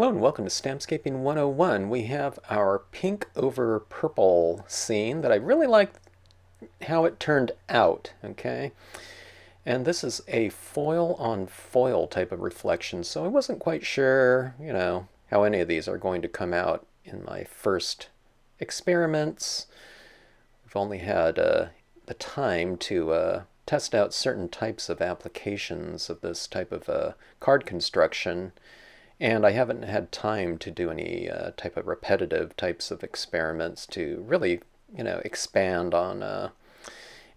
Hello and welcome to Stampscaping 101. We have our pink over purple scene that I really like how it turned out, okay? And this is a foil on foil type of reflection, so I wasn't quite sure, how any of these are going to come out in my first experiments. We've only had the time to test out certain types of applications of this type of card construction. And I haven't had time to do any type of repetitive types of experiments to really, expand on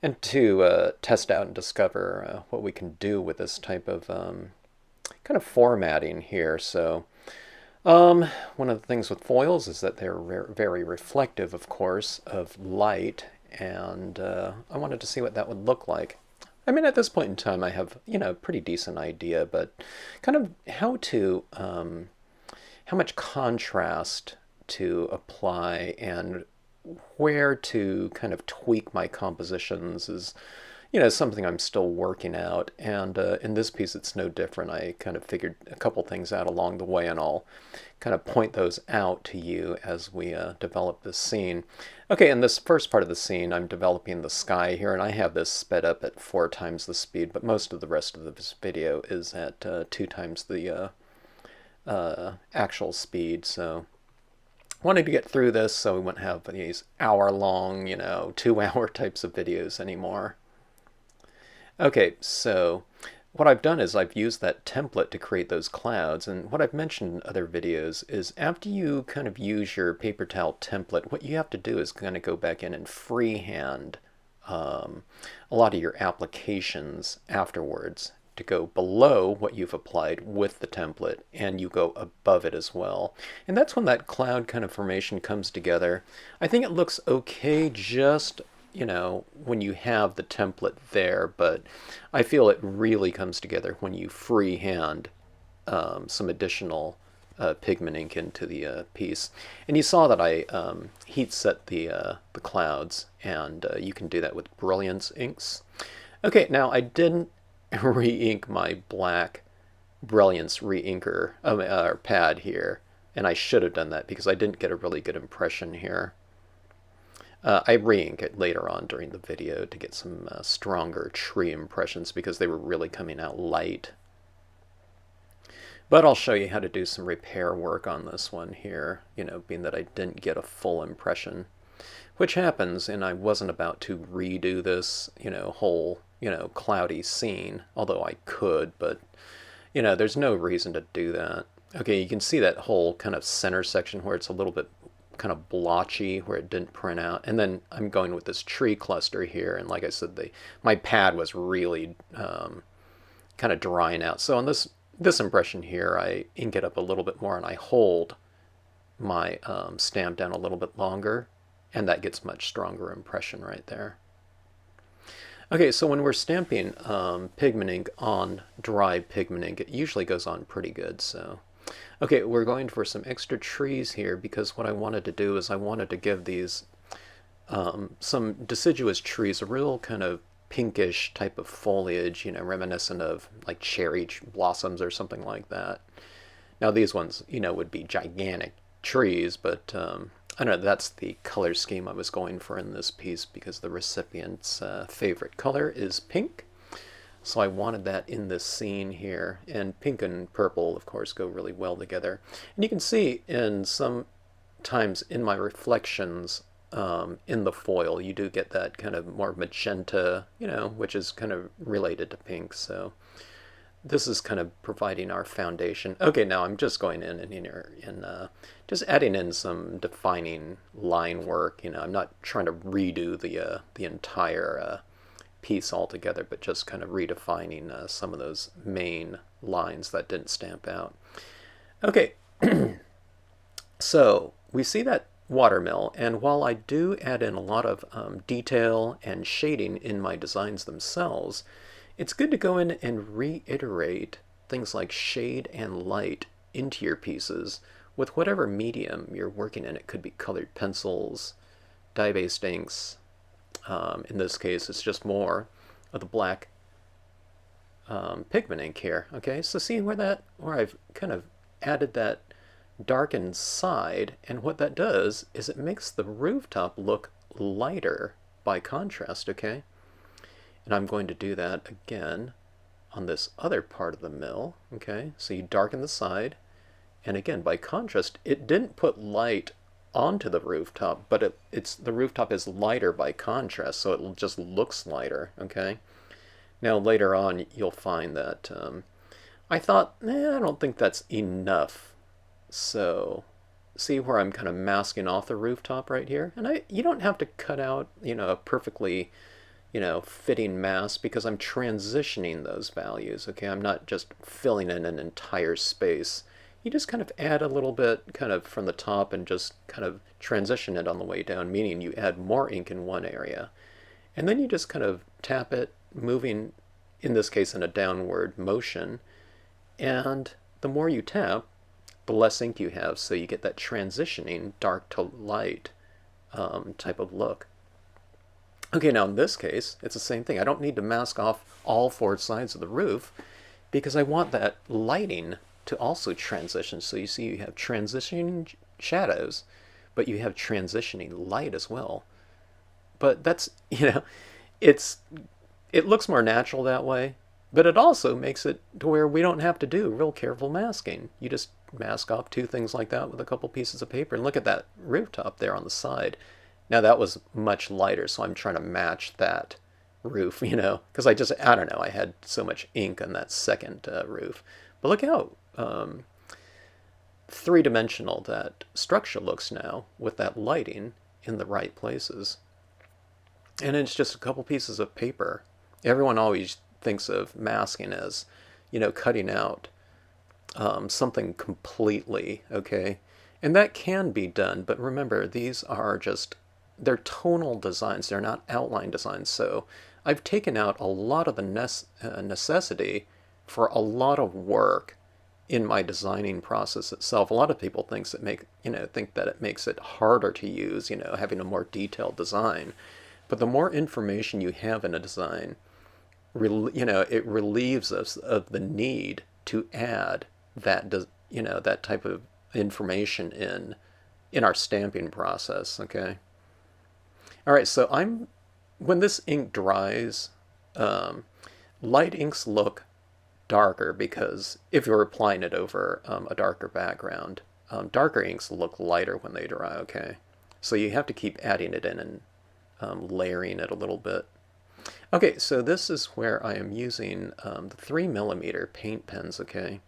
and to test out and discover what we can do with this type of kind of formatting here. So one of the things with foils is that they're very reflective, of course, of light, and I wanted to see what that would look like. I mean, at this point in time, I have, a pretty decent idea, but kind of how much contrast to apply and where to kind of tweak my compositions is, something I'm still working out. And in this piece, it's no different. I kind of figured a couple things out along the way, and I'll kind of point those out to you as we develop this scene. Okay, in this first part of the scene, I'm developing the sky here, and I have this sped up at 4 times the speed, but most of the rest of this video is at 2 times the actual speed. So wanted to get through this so we wouldn't have these hour-long, 2-hour types of videos anymore. Okay, so what I've done is I've used that template to create those clouds, and what I've mentioned in other videos is after you kind of use your paper towel template, what you have to do is kind of go back in and freehand a lot of your applications afterwards to go below what you've applied with the template, and you go above it as well. And that's when that cloud kind of formation comes together. I think it looks okay just when you have the template there, but I feel it really comes together when you freehand some additional pigment ink into the piece. And you saw that I heat set the clouds, and you can do that with Brilliance inks. Okay, now I didn't re-ink my black Brilliance re-inker pad here, and I should have done that because I didn't get a really good impression here. I re-ink it later on during the video to get some stronger tree impressions because they were really coming out light. But I'll show you how to do some repair work on this one here, being that I didn't get a full impression, which happens, and I wasn't about to redo this, whole, cloudy scene, although I could, but, there's no reason to do that. Okay, you can see that whole kind of center section where it's a little bit kind of blotchy, where it didn't print out. And then I'm going with this tree cluster here, and like I said, my pad was really kind of drying out. So on this impression here, I ink it up a little bit more, and I hold my stamp down a little bit longer, and that gets much stronger impression right there. Okay, so when we're stamping pigment ink on dry pigment ink, it usually goes on pretty good. So okay, we're going for some extra trees here because what I wanted to do is I wanted to give these some deciduous trees a real kind of pinkish type of foliage, reminiscent of like cherry blossoms or something like that. Now these ones, would be gigantic trees, but I don't know, that's the color scheme I was going for in this piece because the recipient's favorite color is pink. So I wanted that in this scene here, and pink and purple, of course, go really well together. And you can see in some times in my reflections in the foil, you do get that kind of more magenta, which is kind of related to pink. So this is kind of providing our foundation. Okay, now I'm just going in and just adding in some defining line work. I'm not trying to redo the entire piece altogether, but just kind of redefining some of those main lines that didn't stamp out. Okay, so we see that watermill, and while I do add in a lot of detail and shading in my designs themselves, it's good to go in and reiterate things like shade and light into your pieces with whatever medium you're working in. It could be colored pencils, dye-based inks. In this case, it's just more of the black pigment ink here. Okay, so see where I've kind of added that dark inside, and what that does is it makes the rooftop look lighter by contrast, okay? And I'm going to do that again on this other part of the mill, okay? So you darken the side, and again, by contrast, it didn't put light onto the rooftop, but the rooftop is lighter by contrast, so it just looks lighter, okay? Now later on, you'll find that I thought, I don't think that's enough. So see where I'm kind of masking off the rooftop right here? And you don't have to cut out, a perfectly, fitting mask because I'm transitioning those values, okay? I'm not just filling in an entire space. You just kind of add a little bit kind of from the top and just kind of transition it on the way down, meaning you add more ink in one area. And then you just kind of tap it, moving, in this case, in a downward motion. And the more you tap, the less ink you have, so you get that transitioning dark to light type of look. Okay, now in this case, it's the same thing. I don't need to mask off all four sides of the roof because I want that lighting to also transition. So you see you have transitioning shadows, but you have transitioning light as well. But that's, it looks more natural that way, but it also makes it to where we don't have to do real careful masking. You just mask off two things like that with a couple pieces of paper, and look at that rooftop there on the side. Now that was much lighter, so I'm trying to match that roof, because I don't know, I had so much ink on that second roof. But look how three-dimensional that structure looks now with that lighting in the right places. And it's just a couple pieces of paper. Everyone always thinks of masking as, cutting out something completely, okay? And that can be done, but remember, these are they're tonal designs, they're not outline designs. So I've taken out a lot of the necessity for a lot of work in my designing process itself. A lot of people think that it makes it harder to use, having a more detailed design. But the more information you have in a design, it relieves us of the need to add that type of information in our stamping process, okay? All right, so when this ink dries, light inks look darker because if you're applying it over a darker background, darker inks look lighter when they dry, okay? So you have to keep adding it in and layering it a little bit. Okay, so this is where I am using the 3mm paint pens, okay?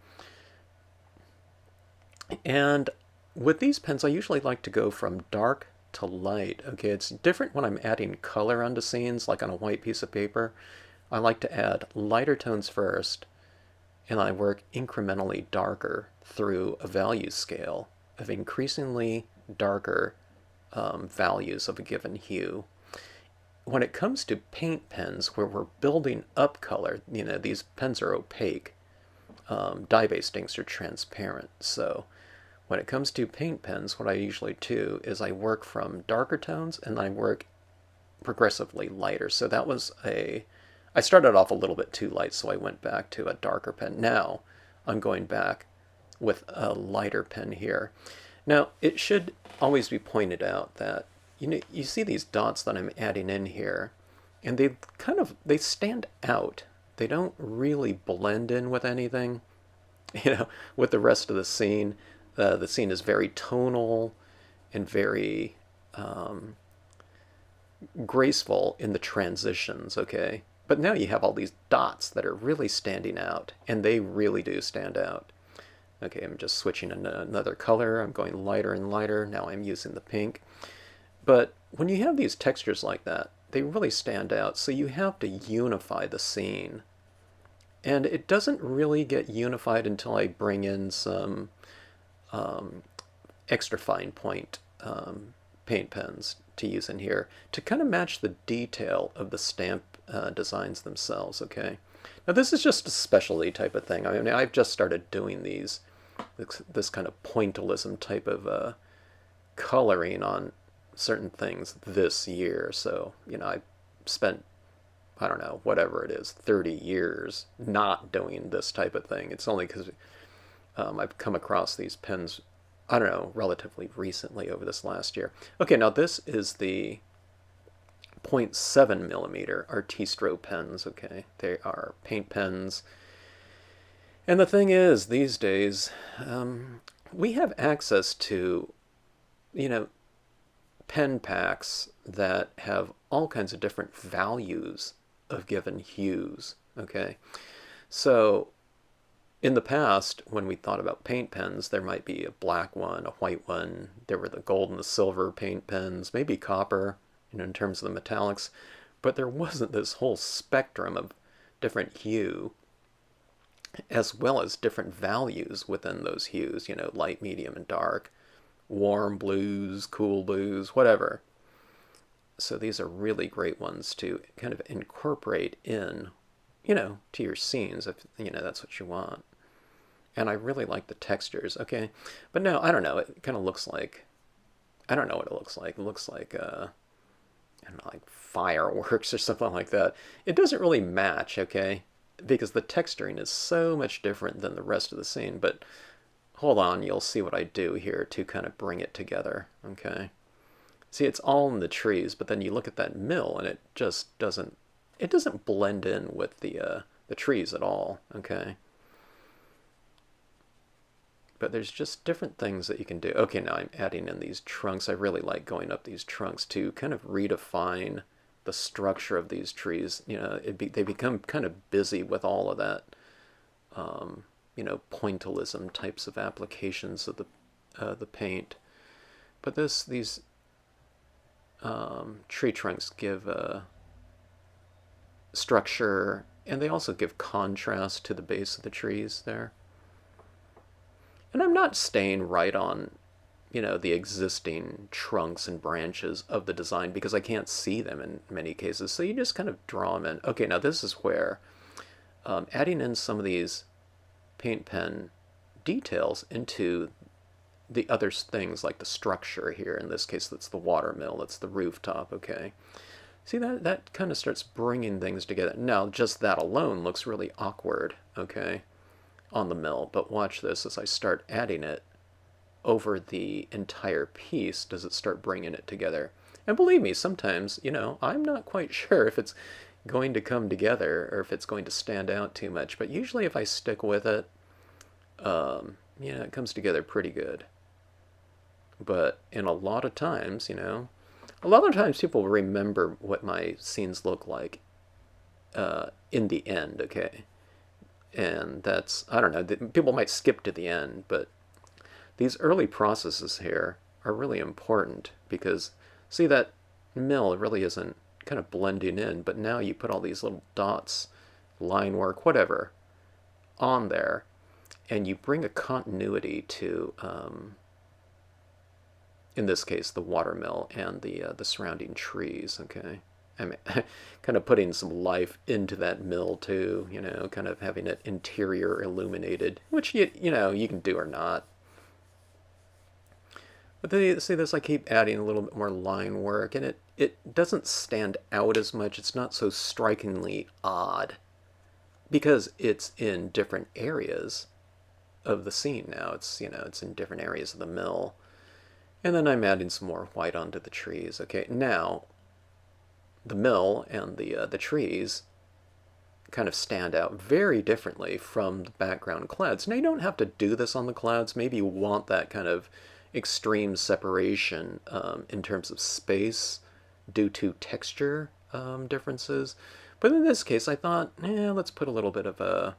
And with these pens, I usually like to go from dark to light, okay? It's different when I'm adding color onto scenes, like on a white piece of paper. I like to add lighter tones first, and I work incrementally darker through a value scale of increasingly darker values of a given hue. When it comes to paint pens, where we're building up color, these pens are opaque. Dye-based inks are transparent. So when it comes to paint pens, what I usually do is I work from darker tones and I work progressively lighter. So I started off a little bit too light, so I went back to a darker pen. Now I'm going back with a lighter pen here. Now it should always be pointed out that you see these dots that I'm adding in here, and they stand out. They don't really blend in with anything, with the rest of the scene. The scene is very tonal and very graceful in the transitions, okay? But now you have all these dots that are really standing out, and they really do stand out. Okay, I'm just switching another color. I'm going lighter and lighter. Now I'm using the pink. But when you have these textures like that, they really stand out, so you have to unify the scene. And it doesn't really get unified until I bring in some extra fine point paint pens to use in here to kind of match the detail of the stamp designs themselves, okay? Now this is just a specialty type of thing. I mean, I've just started doing this kind of pointillism type of coloring on certain things this year. So, I spent, I don't know, whatever it is, 30 years not doing this type of thing. It's only because I've come across these pens I don't know, relatively recently over this last year. Okay, now this is the 0.7 millimeter Artistro pens, okay? They are paint pens. And the thing is, these days, we have access to, you know, pen packs that have all kinds of different values of given hues, okay? So in the past, when we thought about paint pens, there might be a black one, a white one. There were the gold and the silver paint pens, maybe copper, in terms of the metallics. But there wasn't this whole spectrum of different hue, as well as different values within those hues, light, medium, and dark, warm blues, cool blues, whatever. So these are really great ones to kind of incorporate in, to your scenes if, that's what you want. And I really like the textures, okay? But now, I don't know, it kind of looks like, I don't know what it looks like. It looks like, I don't know, like fireworks or something like that. It doesn't really match, okay? Because the texturing is so much different than the rest of the scene. But hold on, you'll see what I do here to kind of bring it together, okay? See, it's all in the trees, but then you look at that mill and it just doesn't, it doesn't blend in with the trees at all, okay? But there's just different things that you can do. Okay, now I'm adding in these trunks. I really like going up these trunks to kind of redefine the structure of these trees. They become kind of busy with all of that, pointillism types of applications of the paint. But these tree trunks give structure, and they also give contrast to the base of the trees there. And I'm not staying right on, the existing trunks and branches of the design because I can't see them in many cases. So you just kind of draw them in. Okay, now this is where adding in some of these paint pen details into the other things like the structure here. In this case, that's the watermill, that's the rooftop, okay? See, that kind of starts bringing things together. Now, just that alone looks really awkward, okay, on the mill. But watch this as I start adding it over the entire piece. Does it start bringing it together? And believe me, sometimes, I'm not quite sure if it's going to come together or if it's going to stand out too much. But usually if I stick with it, it comes together pretty good. But in a lot of times, people remember what my scenes look like in the end, okay? And that's, I don't know, people might skip to the end, but these early processes here are really important because, see, that mill really isn't kind of blending in, but now you put all these little dots, line work, whatever, on there, and you bring a continuity to, in this case, the watermill and the surrounding trees, okay? I mean, kind of putting some life into that mill too, kind of having it interior illuminated, which, you can do or not. But then, see this, I keep adding a little bit more line work, and it doesn't stand out as much. It's not so strikingly odd because it's in different areas of the scene now. It's, it's in different areas of the mill. And then I'm adding some more white onto the trees. Okay, now the mill and the trees kind of stand out very differently from the background clouds. Now you don't have to do this on the clouds. Maybe you want that kind of extreme separation in terms of space due to texture differences. But in this case, I thought, let's put a little bit of a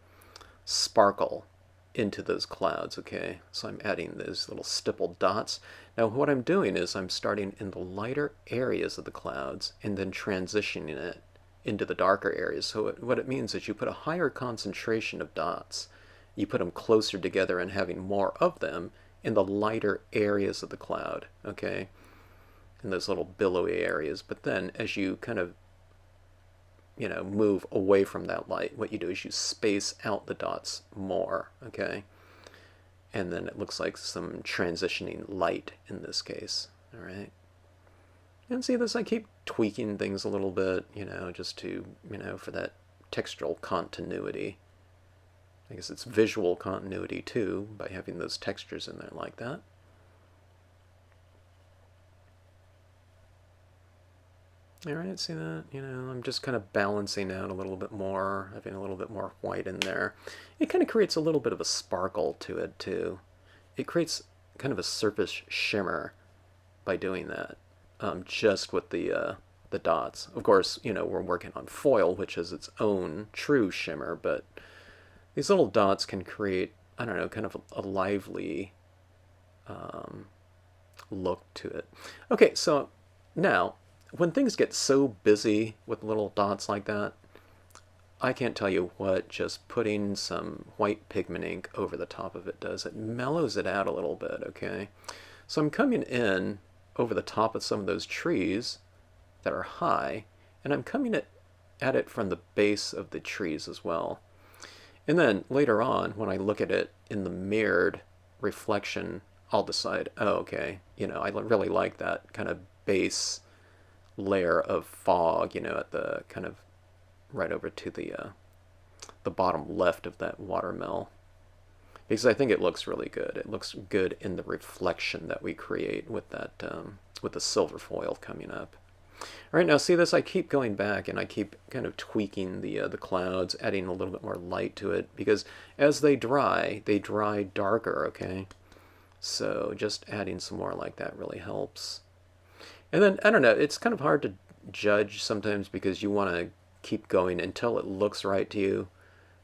sparkle into those clouds, okay? So I'm adding those little stippled dots. Now what I'm doing is I'm starting in the lighter areas of the clouds and then transitioning it into the darker areas. So what it means is you put a higher concentration of dots. You put them closer together and having more of them in the lighter areas of the cloud, okay? In those little billowy areas. But then as you kind of, move away from that light, what you do is you space out the dots more, okay? And then it looks like some transitioning light in this case, all right? And see this, I keep tweaking things a little bit, just to, for that textural continuity. I guess it's visual continuity too, by having those textures in there like that. All right, see that? You know, I'm just kind of balancing out a little bit more, having a little bit more white in there. It kind of creates a little bit of a sparkle to it too. It creates kind of a surface shimmer by doing that, just with the dots. Of course, you know, we're working on foil, which is its own true shimmer, but these little dots can create, I don't know, kind of a lively um, look to it. Okay, so now, when things get so busy with little dots like that, I can't tell you what just putting some white pigment ink over the top of it does. It mellows it out a little bit, okay? So I'm coming in over the top of some of those trees that are high, and I'm coming at it from the base of the trees as well. And then later on, when I look at it in the mirrored reflection, I'll decide, oh, okay, you know, I really like that kind of base layer of fog, you know, at the kind of right over to the bottom left of that watermill. Because I think it looks really good. It looks good in the reflection that we create with that with the silver foil coming up. All right, now see this? I keep going back and I keep kind of tweaking the clouds, adding a little bit more light to it because as they dry darker. Okay, so just adding some more like that really helps. And then I don't know, it's kind of hard to judge sometimes because you want to keep going until it looks right to you,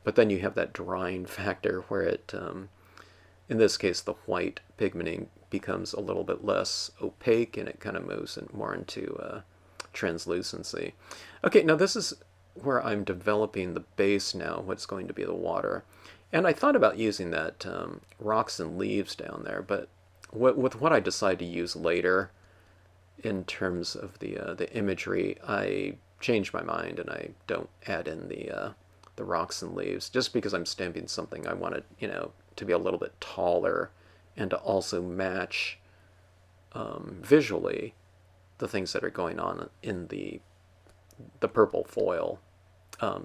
but then you have that drying factor where it, in this case, the white pigmenting becomes a little bit less opaque and it kind of moves more into translucency. Okay, now this is where I'm developing the base now, what's going to be the water. And I thought about using that rocks and leaves down there, but with what I decide to use later in terms of the imagery, I changed my mind and I don't add in the rocks and leaves just because I'm stamping something I wanted, you know, to be a little bit taller and to also match visually the things that are going on in the purple foil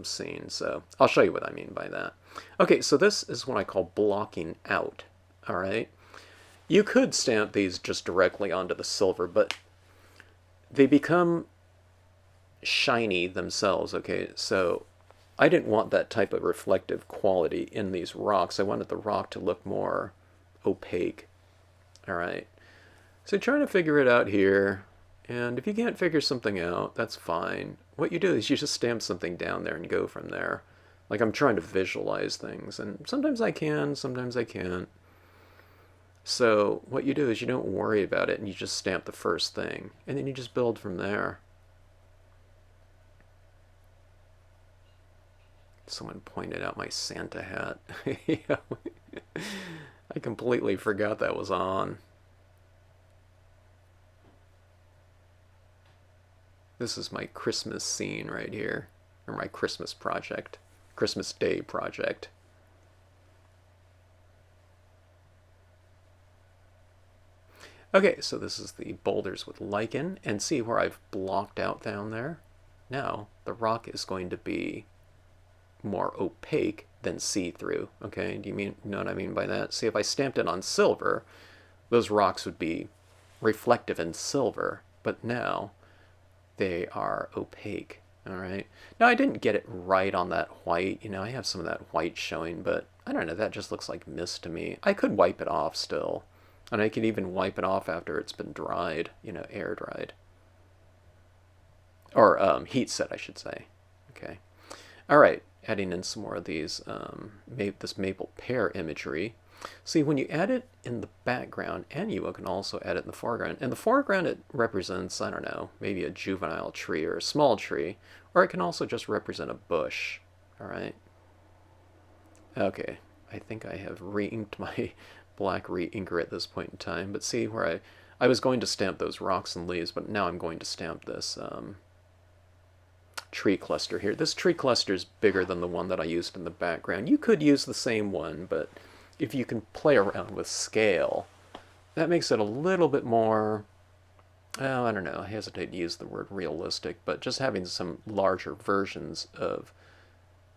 scene. So I'll show you what I mean by that. Okay, so this is what I call blocking out. All right, you could stamp these just directly onto the silver, but they become shiny themselves. Okay, so I didn't want that type of reflective quality in these rocks. I wanted the rock to look more opaque. All right, so trying to figure it out here. And if you can't figure something out, that's fine. What you do is you just stamp something down there and go from there. Like I'm trying to visualize things, and sometimes I can, sometimes I can't. So what you do is you don't worry about it and you just stamp the first thing, and then you just build from there. Someone pointed out my Santa hat. I completely forgot that was on. This is my Christmas scene right here, or my Christmas project, Christmas Day project. Okay, so this is the boulders with lichen, and see where I've blocked out down there? Now, the rock is going to be more opaque than see-through, okay? Do you know what I mean by that? See, if I stamped it on silver, those rocks would be reflective in silver, but now they are opaque. All right. Now I didn't get it right on that white. You know, I have some of that white showing, but I don't know. That just looks like mist to me. I could wipe it off still, and I could even wipe it off after it's been dried. You know, air dried or heat set, I should say. Okay. All right. Adding in some more of these this maple pear imagery. See, when you add it in the background, and you can also add it in the foreground. In the foreground, it represents, I don't know, maybe a juvenile tree or a small tree, or it can also just represent a bush. All right. Okay, I think I have re-inked my black re-inker at this point in time, but see where I was going to stamp those rocks and leaves, but now I'm going to stamp this tree cluster here. This tree cluster is bigger than the one that I used in the background. You could use the same one, but if you can play around with scale, that makes it a little bit more, oh, I don't know, I hesitate to use the word realistic, but just having some larger versions of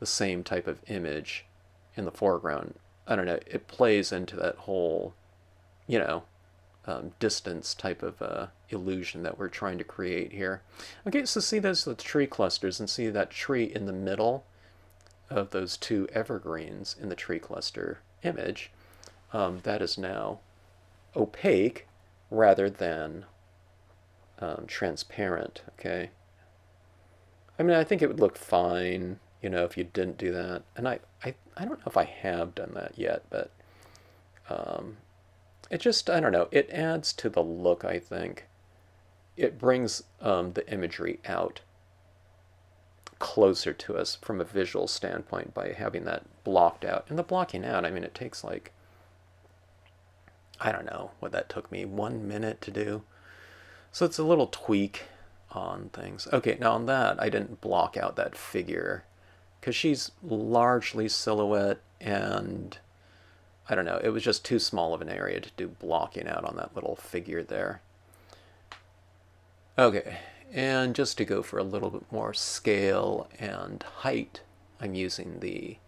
the same type of image in the foreground, I don't know, it plays into that whole, you know, distance type of illusion that we're trying to create here. Okay, so see those the tree clusters, and see that tree in the middle of those two evergreens in the tree cluster image. That is now opaque rather than transparent. Okay, I mean, I think it would look fine, you know, if you didn't do that. And I don't know if I have done that yet, but it just, I don't know, it adds to the look, I think. It brings the imagery out closer to us from a visual standpoint by having that blocked out. And the blocking out, I mean, it takes like, I don't know what that took me, 1 minute to do. So it's a little tweak on things. Okay, now on that, I didn't block out that figure because she's largely silhouette, and I don't know, it was just too small of an area to do blocking out on that little figure there. Okay, and just to go for a little bit more scale and height, I'm using the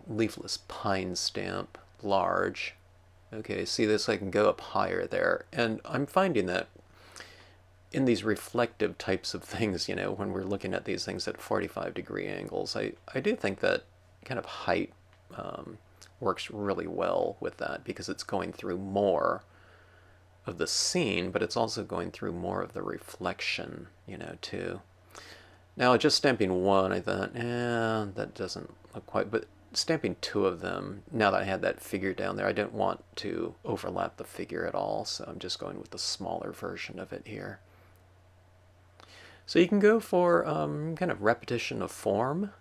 leafless pine stamp large. Okay, see this? I can go up higher there, and I'm finding that in these reflective types of things, you know, when we're looking at these things at 45-degree angles, I do think that kind of height works really well with that, because it's going through more of the scene, but it's also going through more of the reflection, you know, too. Now, just stamping one, I thought, that doesn't look quite, but stamping two of them, now that I had that figure down there, I didn't want to overlap the figure at all, so I'm just going with the smaller version of it here. So you can go for kind of repetition of form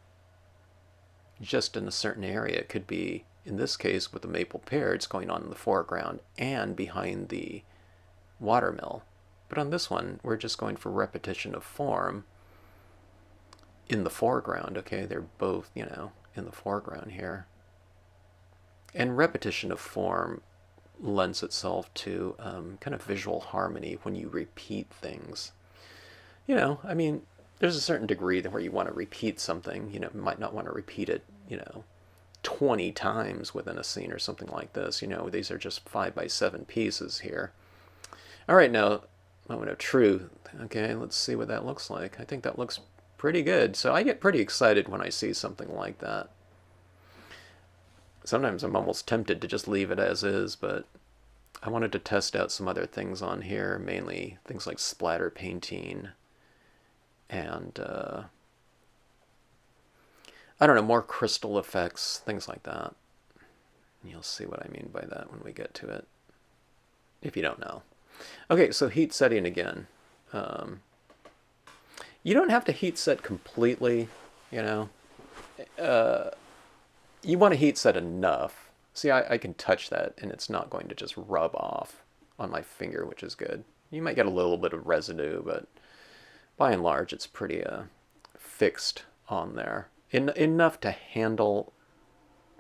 just in a certain area. It could be, in this case, with the maple pear, it's going on in the foreground and behind the watermill. But on this one, we're just going for repetition of form in the foreground. Okay, they're both, you know, in the foreground here. And repetition of form lends itself to kind of visual harmony when you repeat things. You know, I mean, there's a certain degree where you want to repeat something. You know, you might not want to repeat it, you know, 20 times within a scene or something like this. You know, these are just 5x7 pieces here. All right, now, moment of truth. Okay, let's see what that looks like. I think that looks pretty good. So I get pretty excited when I see something like that. Sometimes I'm almost tempted to just leave it as is, but I wanted to test out some other things on here, mainly things like splatter painting and I don't know, more crystal effects, things like that. You'll see what I mean by that when we get to it, if you don't know. Okay, so heat setting again. You don't have to heat set completely, you know. You want to heat set enough. See, I can touch that and it's not going to just rub off on my finger, which is good. You might get a little bit of residue, but by and large, it's pretty fixed on there. Enough to handle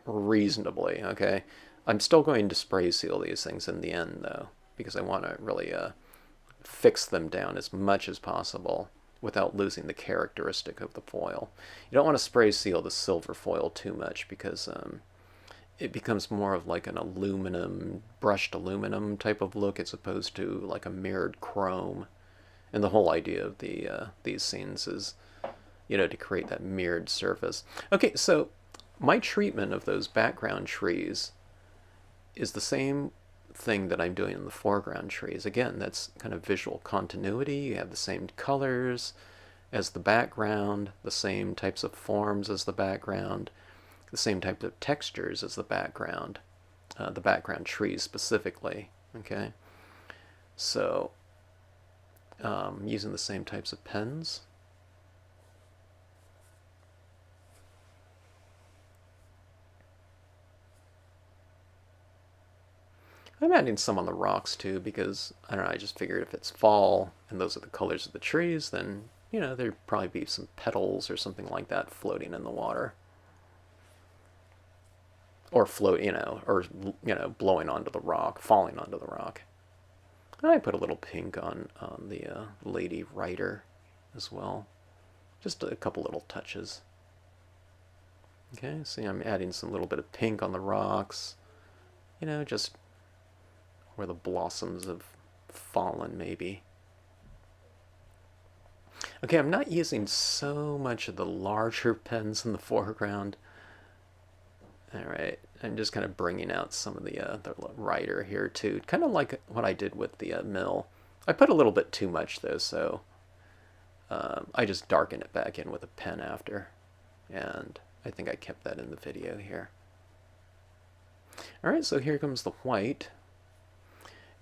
reasonably, okay? I'm still going to spray seal these things in the end, though, because I want to really fix them down as much as possible without losing the characteristic of the foil. You don't want to spray seal the silver foil too much, because it becomes more of like an aluminum, brushed aluminum type of look as opposed to like a mirrored chrome. And the whole idea of these scenes is, you know, to create that mirrored surface. Okay, so my treatment of those background trees is the same thing that I'm doing in the foreground trees. Again, that's kind of visual continuity. You have the same colors as the background, the same types of forms as the background, the same type of textures as the background trees specifically. Okay, so using the same types of pens. I'm adding some on the rocks too, because I don't know, I just figured if it's fall and those are the colors of the trees, then, you know, there'd probably be some petals or something like that floating in the water. Or float, you know, or, you know, blowing onto the rock, falling onto the rock. I put a little pink on the lady rider as well. Just a couple little touches. Okay, see, I'm adding some little bit of pink on the rocks. You know, just where the blossoms have fallen, maybe. Okay, I'm not using so much of the larger pens in the foreground. All right, I'm just kind of bringing out some of the writer here too, kind of like what I did with the mill. I put a little bit too much though, so I just darken it back in with a pen after, and I think I kept that in the video here. All right, so here comes the white.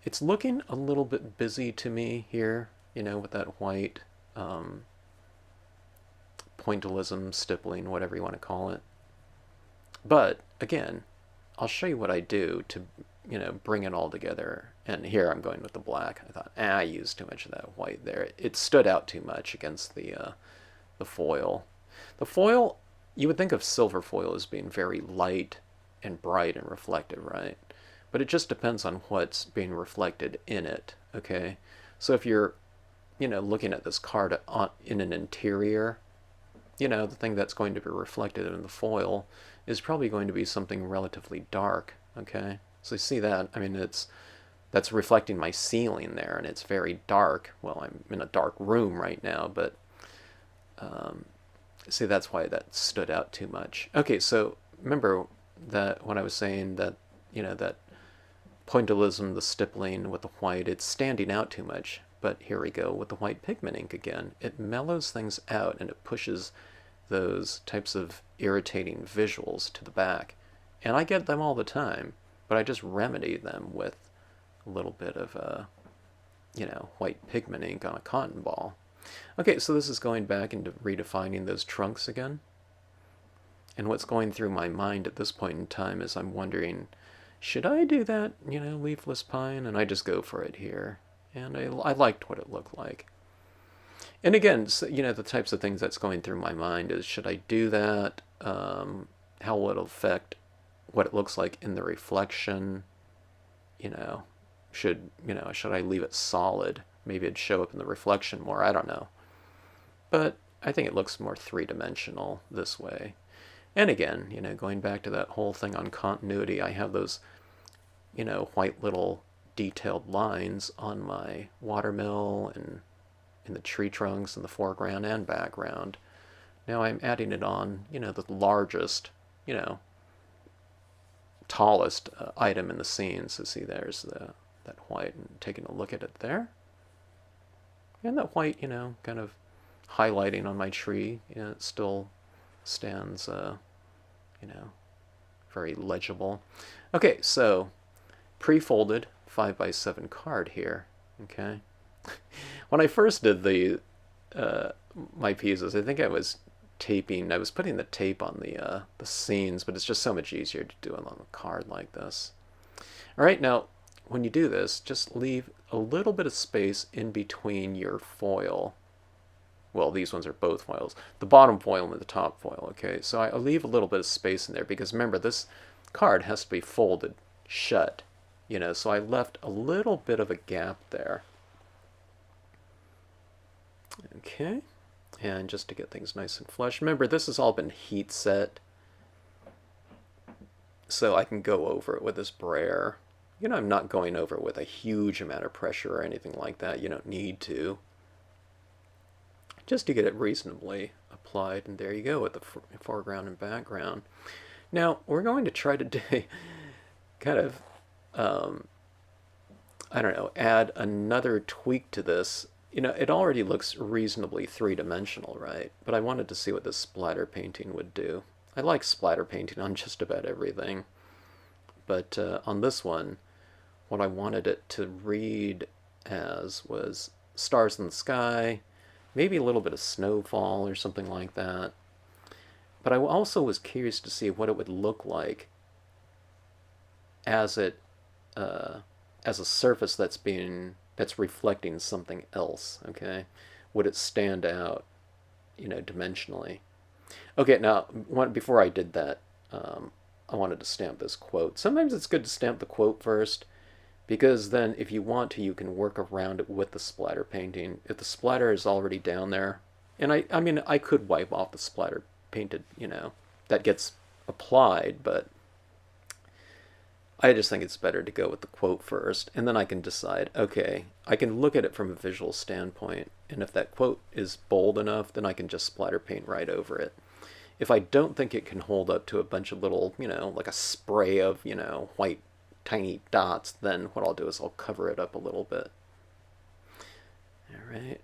It's looking a little bit busy to me here, you know, with that white pointillism, stippling, whatever you want to call it. But again, I'll show you what I do to, you know, bring it all together. And here I'm going with the black. I thought, I used too much of that white there. It stood out too much against the foil. The foil, you would think of silver foil as being very light and bright and reflective, right? But it just depends on what's being reflected in it, okay? So if you're, you know, looking at this card in an interior, you know, the thing that's going to be reflected in the foil is probably going to be something relatively dark, okay? So you see that, I mean, that's reflecting my ceiling there, and it's very dark. Well, I'm in a dark room right now, but see, that's why that stood out too much. Okay, so remember that when I was saying that, you know, that pointillism, the stippling with the white, it's standing out too much. But here we go with the white pigment ink again. It mellows things out and it pushes those types of irritating visuals to the back. And I get them all the time, but I just remedy them with a little bit of, you know, white pigment ink on a cotton ball. Okay, so this is going back into redefining those trunks again. And what's going through my mind at this point in time is I'm wondering, should I do that, you know, leafless pine? And I just go for it here. And I liked what it looked like. And again, so, you know, the types of things that's going through my mind is, should I do that? How will it affect what it looks like in the reflection? You know, should I leave it solid? Maybe it'd show up in the reflection more. I don't know. But I think it looks more three-dimensional this way. And again, you know, going back to that whole thing on continuity, I have those, you know, white little detailed lines on my watermill and in the tree trunks in the foreground and background. Now I'm adding it on, you know, the largest, you know, tallest item in the scene. So see, there's that white, and taking a look at it there. And that white, you know, kind of highlighting on my tree, you know, it still stands, you know, very legible. Okay, so pre-folded 5x7 card here, okay? When I first did the my pieces, I think I was putting the tape on the scenes, but it's just so much easier to do it on a card like this. All right, now when you do this, just leave a little bit of space in between your foil. Well, these ones are both foils. The bottom foil and the top foil, okay? So I leave a little bit of space in there because remember, this card has to be folded shut, you know, so I left a little bit of a gap there. Okay, and just to get things nice and flush. Remember, this has all been heat set, so I can go over it with this brayer. You know, I'm not going over it with a huge amount of pressure or anything like that. You don't need to. Just to get it reasonably applied, and there you go with the foreground and background. Now, we're going to try to do kind of, I don't know, add another tweak to this. You know, it already looks reasonably three-dimensional, right? But I wanted to see what this splatter painting would do. I like splatter painting on just about everything. But on this one, what I wanted it to read as was stars in the sky, maybe a little bit of snowfall or something like that. But I also was curious to see what it would look like as a surface that's reflecting something else, okay? Would it stand out, you know, dimensionally? Okay, now, before I did that, I wanted to stamp this quote. Sometimes it's good to stamp the quote first, because then if you want to, you can work around it with the splatter painting. If the splatter is already down there, and I mean, I could wipe off the splatter painted, you know, that gets applied, but I just think it's better to go with the quote first, and then I can decide, okay, I can look at it from a visual standpoint, and if that quote is bold enough, then I can just splatter paint right over it. If I don't think it can hold up to a bunch of little, like a spray of, white tiny dots, then what I'll do is I'll cover it up a little bit. All right.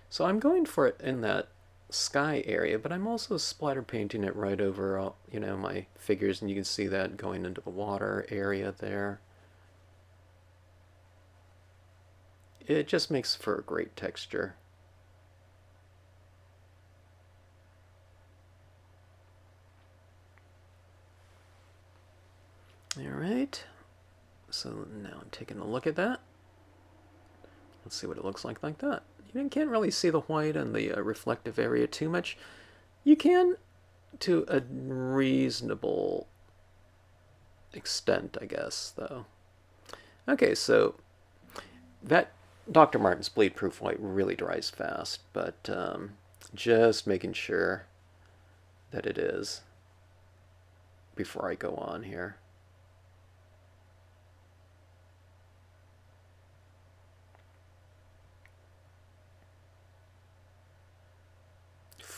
So I'm going for it in that sky area, but I'm also splatter painting it right over, my figures, and you can see that going into the water area there. It just makes for a great texture. All right, so now I'm taking a look at that. Let's see what it looks like that. You can't really see the white and the reflective area too much. You can to a reasonable extent, I guess, though. Okay, so that Dr. Martin's bleed proof white really dries fast, but just making sure that it is before I go on here.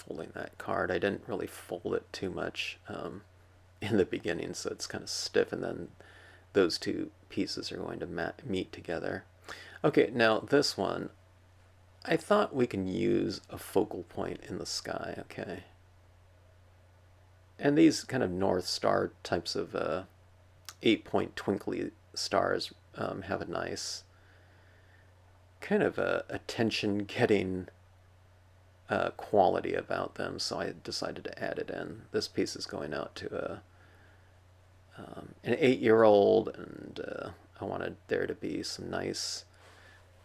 Folding that card, I didn't really fold it too much in the beginning, so it's kind of stiff, and then those two pieces are going to meet together. Okay, now this one, I thought we can use a focal point in the sky, okay? And these kind of North Star types of 8-point twinkly stars have a nice kind of attention-getting quality about them, so I decided to add it in. This piece is going out to an 8-year-old, and I wanted there to be some nice,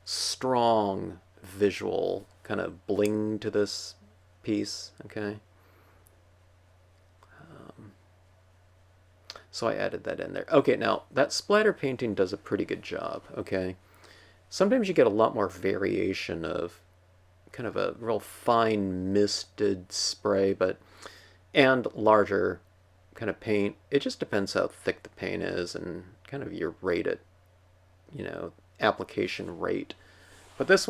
strong visual kind of bling to this piece, okay? So I added that in there. Okay, now that splatter painting does a pretty good job, okay? Sometimes you get a lot more variation of kind of a real fine misted spray, and larger kind of paint. It just depends how thick the paint is and kind of your rate at, application rate. But this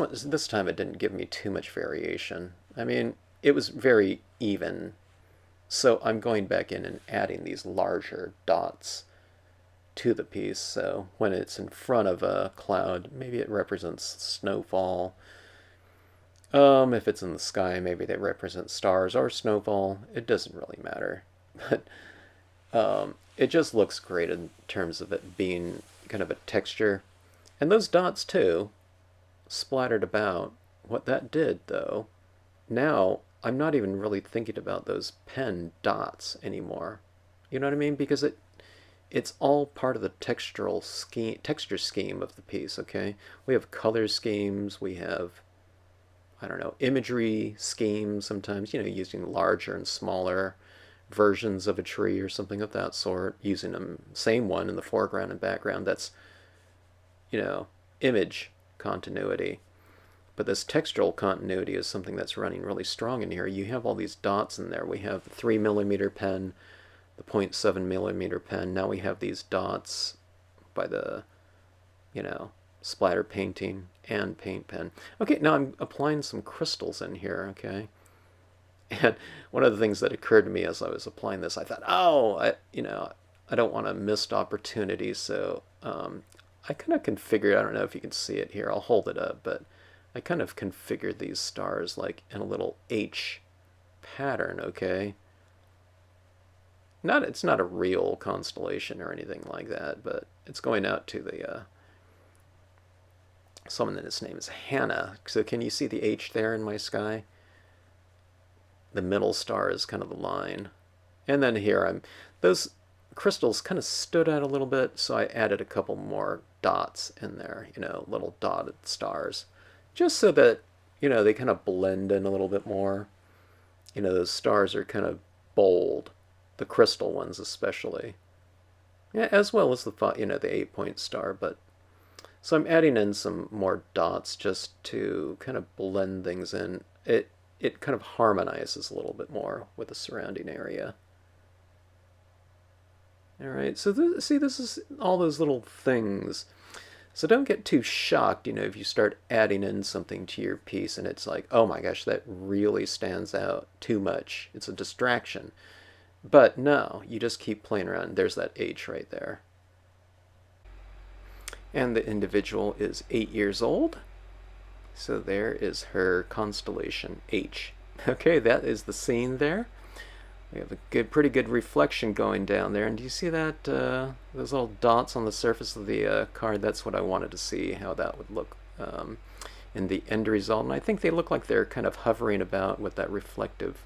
time it didn't give me too much variation. I mean, it was very even. So I'm going back in and adding these larger dots to the piece. So when it's in front of a cloud, maybe it represents snowfall. If it's in the sky, maybe they represent stars or snowfall. It doesn't really matter. But it just looks great in terms of it being kind of a texture. And those dots, too, splattered about. What that did, though, now I'm not even really thinking about those pen dots anymore. You know what I mean? Because it's all part of the texture scheme of the piece, okay? We have color schemes, we have, I don't know, imagery schemes sometimes, using larger and smaller versions of a tree or something of that sort, using the same one in the foreground and background. That's, image continuity. But this textural continuity is something that's running really strong in here. You have all these dots in there. We have the 3mm pen, the 0.7mm pen. Now we have these dots by the, splatter painting and paint pen. Okay, now I'm applying some crystals in here, okay? And one of the things that occurred to me as I was applying this, I thought, I don't want a missed opportunity, so I kind of configured, I don't know if you can see it here, I'll hold it up, but I kind of configured these stars like in a little H pattern, okay? It's not a real constellation or anything like that, but it's going out to the someone that his name is Hannah. So can you see the H there in my sky? The middle star is kind of the line. And then here those crystals kind of stood out a little bit, so I added a couple more dots in there, little dotted stars. Just so that, they kind of blend in a little bit more. Those stars are kind of bold, the crystal ones especially. Yeah, as well as the 8-point star, but so I'm adding in some more dots just to kind of blend things in. It kind of harmonizes a little bit more with the surrounding area. All right, so see, this is all those little things. So don't get too shocked, if you start adding in something to your piece and it's like, oh my gosh, that really stands out too much. It's a distraction. But no, you just keep playing around. There's that H right there. And the individual is 8 years old. So there is her constellation, H. Okay, that is the scene there. We have a pretty good reflection going down there. And do you see that, those little dots on the surface of the card? That's what I wanted to see, how that would look in the end result. And I think they look like they're kind of hovering about with that reflective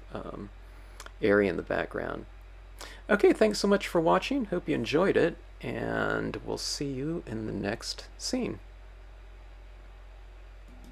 area in the background. Okay, thanks so much for watching. Hope you enjoyed it. And we'll see you in the next scene.